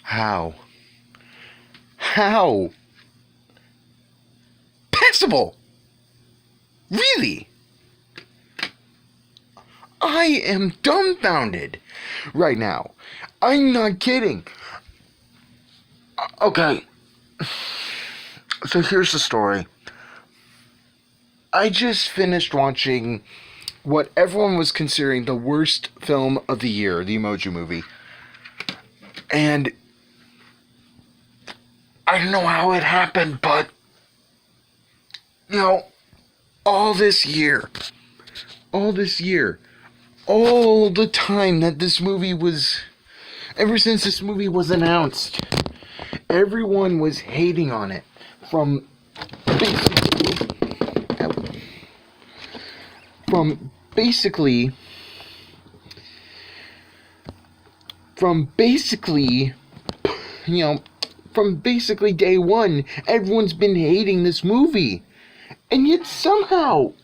How? How? Passable! Really? I am dumbfounded right now. I'm not kidding. Okay. So here's the story. I just finished watching what everyone was considering the worst film of the year, the Emoji Movie. And I don't know how it happened, but, all this year, all the time that this movie was, ever since this movie was announced, everyone was hating on it. From basically, from basically, from basically day one, everyone's been hating this movie. And yet somehow,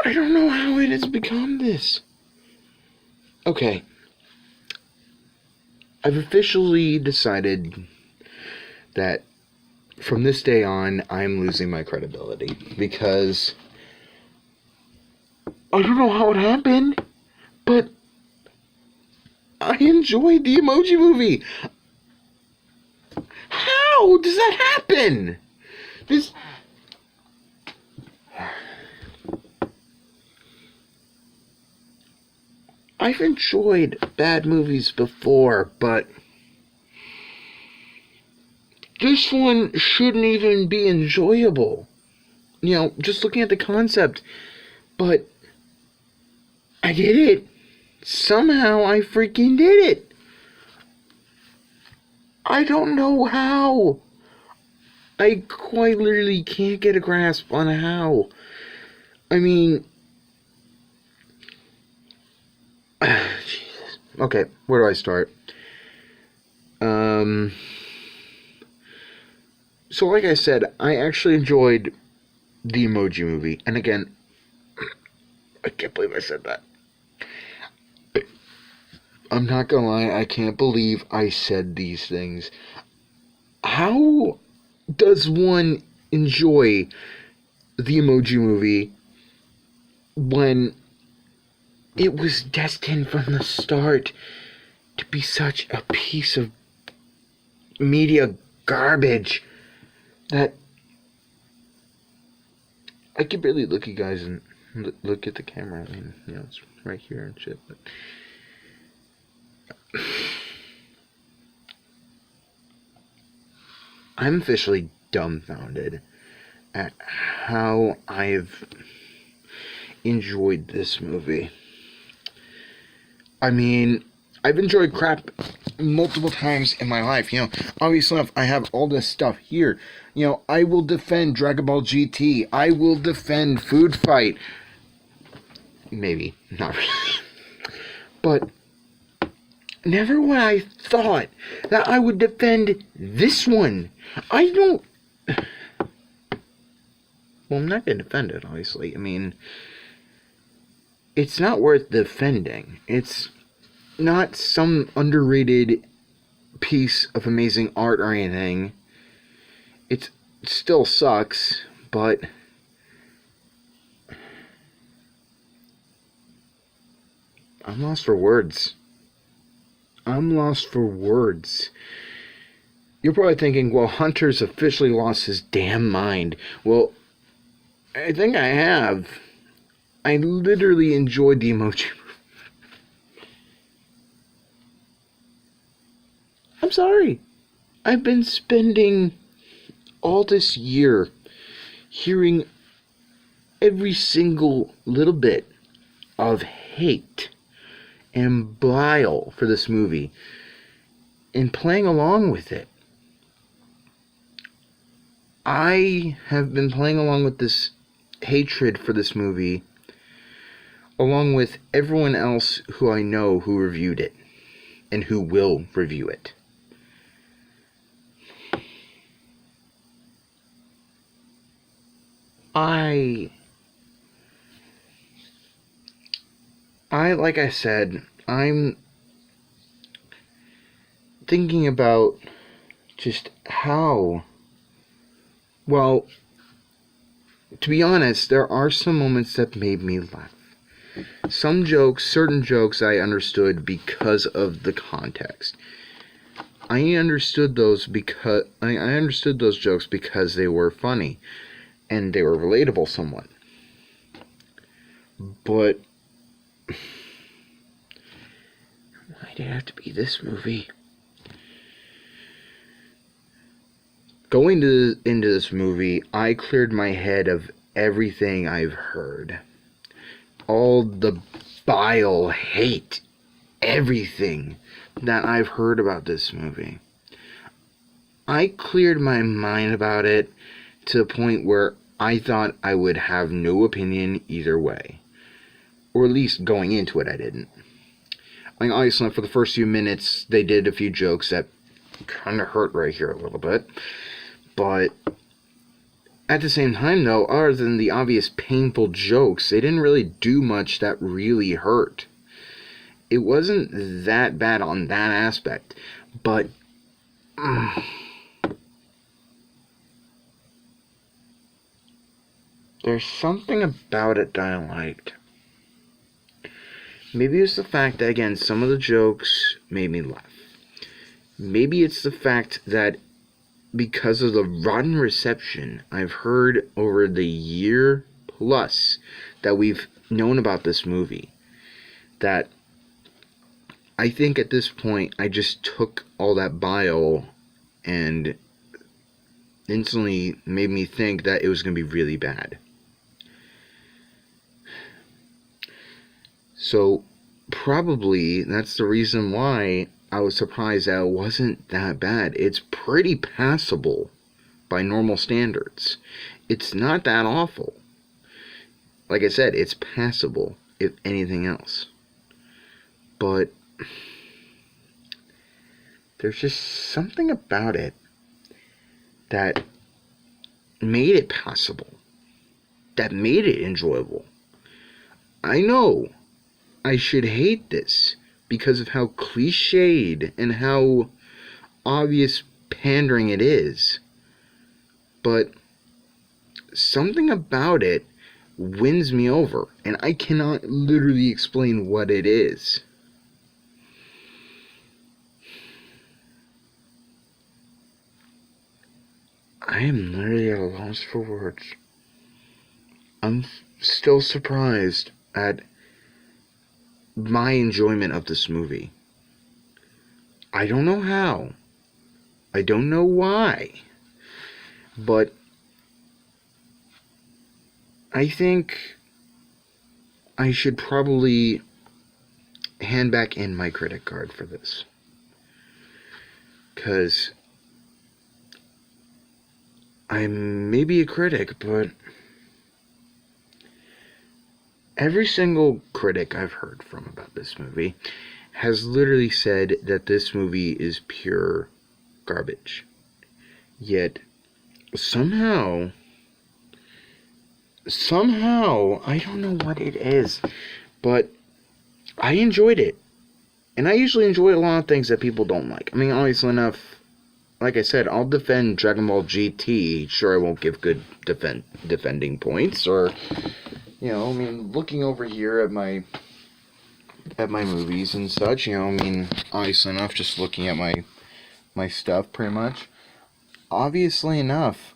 I don't know how it has become this. Okay. I've officially decided that from this day on, I'm losing my credibility. Because I don't know how it happened, but I enjoyed the Emoji Movie. How does that happen? I've enjoyed bad movies before, but this one shouldn't even be enjoyable. Just looking at the concept. But I did it. Somehow I freaking did it. I don't know how. I quite literally can't get a grasp on how. I mean, Jesus. Okay, where do I start? So like I said, I actually enjoyed the Emoji Movie. And again, I can't believe I said that. I'm not gonna lie, I can't believe I said these things. How does one enjoy the Emoji Movie when it was destined from the start to be such a piece of media garbage that I could barely look at you guys and look at the camera. I mean, it's right here and shit. But I'm officially dumbfounded at how I've enjoyed this movie. I mean, I've enjoyed crap multiple times in my life. Obviously enough, I have all this stuff here. I will defend Dragon Ball GT. I will defend Food Fight. Maybe. Not really. But never would I thought that I would defend this one. Well, I'm not going to defend it, obviously. I mean, it's not worth defending. It's not some underrated piece of amazing art or anything. It still sucks, but I'm lost for words. You're probably thinking, well, Hunter's officially lost his damn mind. Well, I think I have. I literally enjoyed the Emoji. I'm sorry. I've been spending all this year hearing every single little bit of hate and bile for this movie and playing along with it. I have been playing along with this hatred for this movie along with everyone else who I know who reviewed it and who will review it. I like I said, I'm thinking about just how, well, to be honest, there are some moments that made me laugh. Some jokes, certain jokes I understood because of the context. I understood those jokes because they were funny and they were relatable somewhat. But why did it have to be this movie? Going into this movie, I cleared my head of everything I've heard. All the bile, hate, everything that I've heard about this movie. I cleared my mind about it to the point where I thought I would have no opinion either way. Or at least going into it, I didn't. I mean, obviously, for the first few minutes, they did a few jokes that kind of hurt right here a little bit. But at the same time, though, other than the obvious painful jokes, they didn't really do much that really hurt. It wasn't that bad on that aspect, but there's something about it that I liked. Maybe it's the fact that, again, some of the jokes made me laugh. Maybe it's the fact that because of the rotten reception I've heard over the year plus that we've known about this movie, that I think at this point I just took all that bile and instantly made me think that it was going to be really bad. So probably that's the reason why I was surprised that it wasn't that bad. It's pretty passable by normal standards. It's not that awful. Like I said, it's passable, if anything else. But there's just something about it that made it passable, that made it enjoyable. I know I should hate this because of how cliched and how obvious pandering it is. But something about it wins me over, and I cannot literally explain what it is. I am literally at a loss for words. I'm still surprised at my enjoyment of this movie. I don't know how. I don't know why. But I think I should probably hand back in my credit card for this. 'Cause I'm maybe a critic, but every single critic I've heard from about this movie has literally said that this movie is pure garbage. Yet, somehow, I don't know what it is, but I enjoyed it. And I usually enjoy a lot of things that people don't like. I mean, obviously enough, like I said, I'll defend Dragon Ball GT. Sure, I won't give good defending points, or, you know, I mean, looking over here at my movies and such, you know, I mean, obviously enough, just looking at my stuff, pretty much. Obviously enough,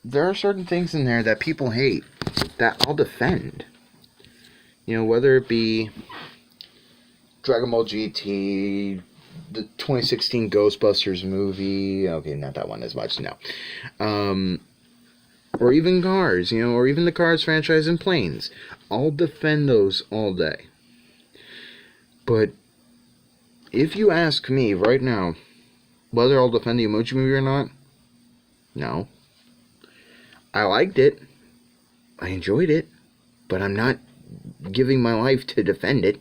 there are certain things in there that people hate that I'll defend. You know, whether it be Dragon Ball GT, the 2016 Ghostbusters movie, okay, not that one as much, no. Or even Cars, you know, or even the Cars franchise and Planes. I'll defend those all day. But if you ask me right now whether I'll defend the Emoji movie or not, no. I liked it. I enjoyed it. But I'm not giving my life to defend it.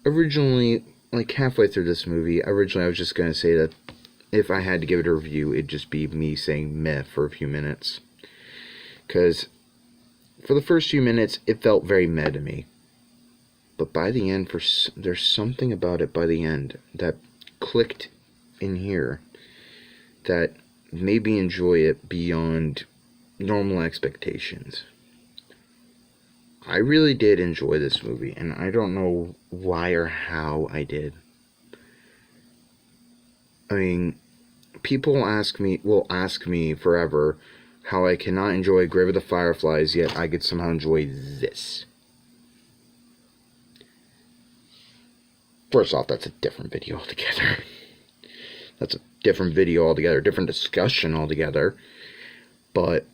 Originally, like halfway through this movie, I was just going to say that if I had to give it a review, it'd just be me saying meh for a few minutes. Because for the first few minutes, it felt very meh to me. But by the end, there's something about it by the end that clicked in here that made me enjoy it beyond normal expectations. I really did enjoy this movie, and I don't know why or how I did. I mean, people will ask me forever how I cannot enjoy Grave of the Fireflies, yet I could somehow enjoy this. First off, that's a different video altogether. That's a different video altogether, different discussion altogether. But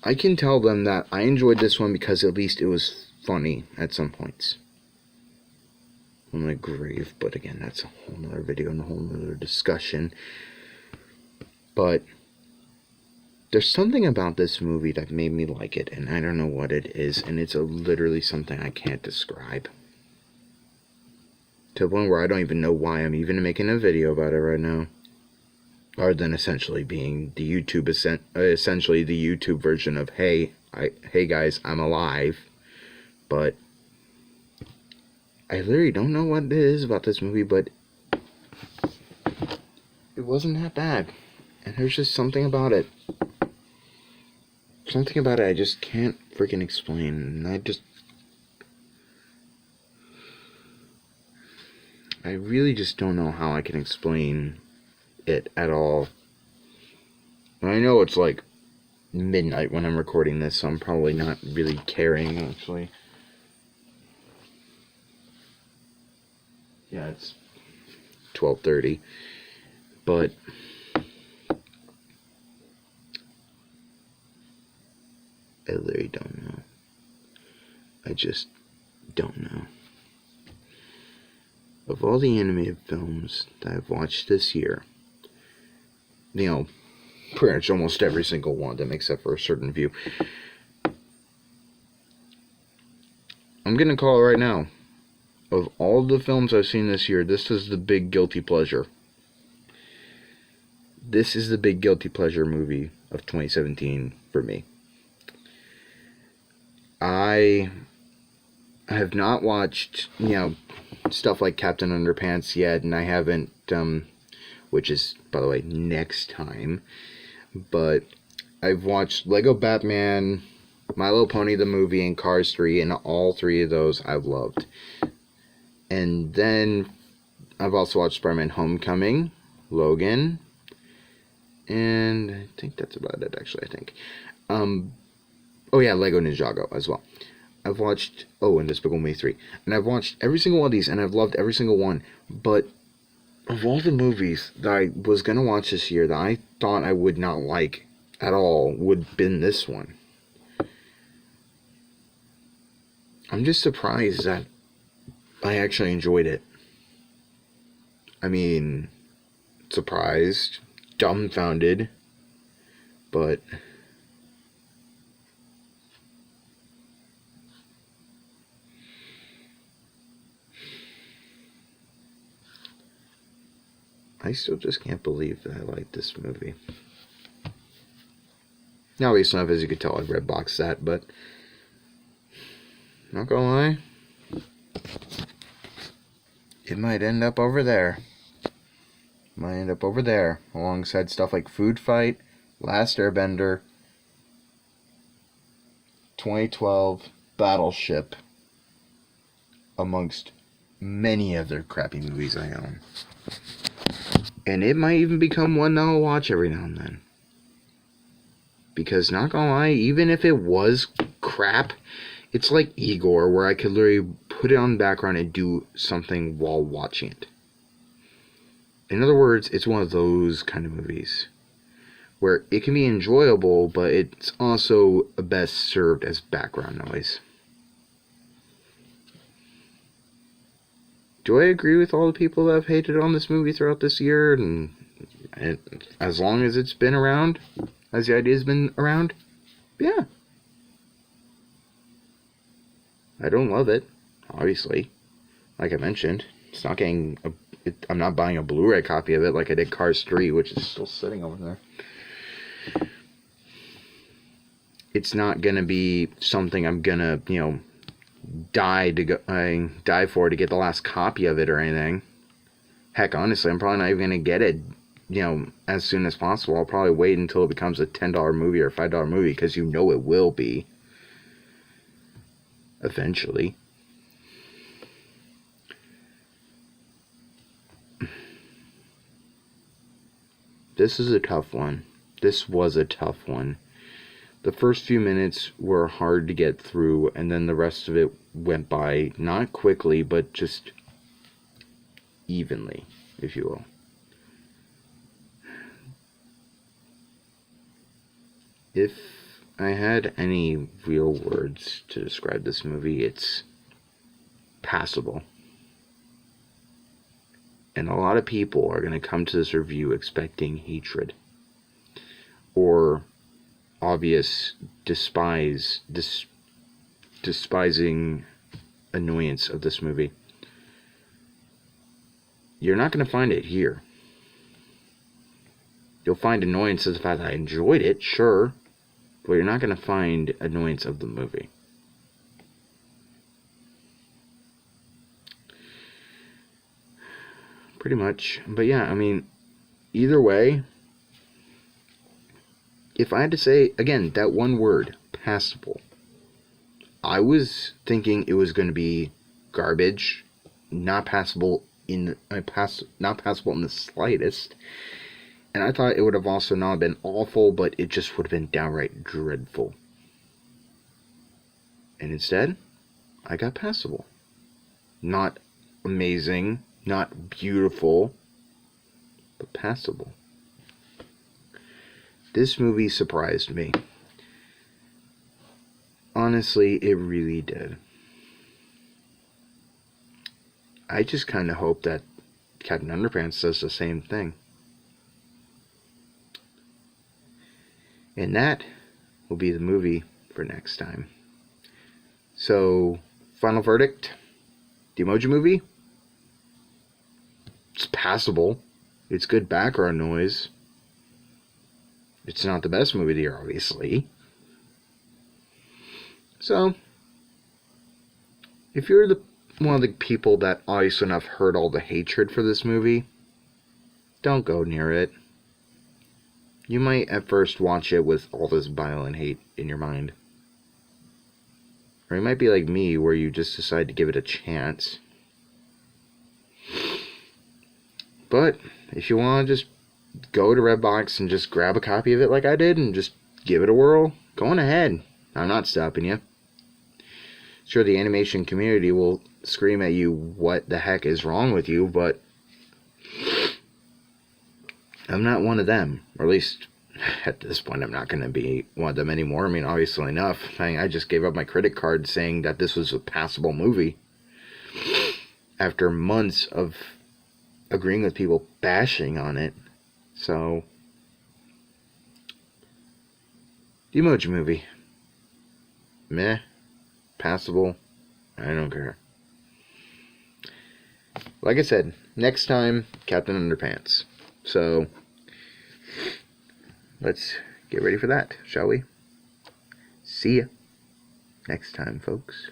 I can tell them that I enjoyed this one because at least it was funny at some points. On the grave, but again, that's a whole nother video and a whole nother discussion. But there's something about this movie that made me like it, and I don't know what it is, and it's literally something I can't describe. To the point where I don't even know why I'm even making a video about it right now. Other than essentially being the essentially the YouTube version of, hey guys, I'm alive. But I literally don't know what it is about this movie, but it wasn't that bad. And there's just something about it. Something about it I just can't freaking explain. And I really just don't know how I can explain it at all. And I know it's like midnight when I'm recording this, so I'm probably not really caring, actually. Yeah, it's 12:30. But I literally don't know. I just don't know. Of all the animated films that I've watched this year, pretty much almost every single one of them except for a certain few, I'm gonna call it right now. Of all the films I've seen this year, this is the big guilty pleasure. This is the big guilty pleasure movie of 2017 for me. I have not watched, stuff like Captain Underpants yet, and I haven't, which is, by the way, next time. But I've watched Lego Batman, My Little Pony the movie, and Cars 3, and all three of those I've loved. And then I've also watched Spider-Man Homecoming, Logan, and I think that's about it, actually, I think. Lego Ninjago as well. I've watched, and Despicable Me 3. And I've watched every single one of these, and I've loved every single one. But of all the movies that I was going to watch this year that I thought I would not like at all, would have been this one. I'm just surprised that I actually enjoyed it. I mean, surprised, dumbfounded, but I still just can't believe that I like this movie. Now, obviously, as you could tell, I red boxed that, but not gonna lie, it might end up over there. Alongside stuff like Food Fight, Last Airbender, 2012, Battleship, amongst many other crappy movies I own. And it might even become one that I'll watch every now and then. Because, not gonna lie, even if it was crap, it's like Igor, where I could literally put it on the background and do something while watching it. In other words, it's one of those kind of movies where it can be enjoyable, but it's also best served as background noise. Do I agree with all the people that have hated on this movie throughout this year, and as long as it's been around, as the idea's been around? Yeah. I don't love it, obviously. Like I mentioned, it's not getting I'm not buying a Blu-ray copy of it like I did Cars 3, which is still sitting over there. it's not gonna be something I'm gonna, die for to get the last copy of it or anything. Heck, honestly, I'm probably not even gonna get it, as soon as possible. I'll probably wait until it becomes a $10 movie or a $5 movie, because it will be eventually. This is a tough one. This was a tough one. The first few minutes were hard to get through, and then the rest of it went by, not quickly, but just evenly, if you will. If I had any real words to describe this movie, it's passable. And a lot of people are going to come to this review expecting hatred or obvious despising annoyance of this movie. You're not going to find it here. You'll find annoyance of the fact that I enjoyed it, sure, but you're not going to find annoyance of the movie. Pretty much. But yeah, I mean, either way, if I had to say, again, that one word, passable, I was thinking it was going to be garbage, not passable not passable in the slightest. And I thought it would have also not been awful, but it just would have been downright dreadful. And instead, I got passable. Not amazing, not beautiful, but passable. This movie surprised me. Honestly, it really did. I just kind of hope that Captain Underpants does the same thing. And that will be the movie for next time. So, final verdict. The Emoji Movie? It's passable. It's good background noise. It's not the best movie of the year, obviously. So, if you're one of the people that obviously enough heard all the hatred for this movie, don't go near it. You might at first watch it with all this violent hate in your mind. Or you might be like me, where you just decide to give it a chance. But if you want to just go to Redbox and just grab a copy of it like I did and just give it a whirl, go on ahead. I'm not stopping you. Sure, the animation community will scream at you what the heck is wrong with you, but I'm not one of them. Or at least at this point, I'm not going to be one of them anymore. I mean, obviously enough. I just gave up my credit card saying that this was a passable movie after months of agreeing with people bashing on it. So, the Emoji Movie. Meh. Passable. I don't care. Like I said, next time, Captain Underpants. So, let's get ready for that, shall we? See ya next time, folks.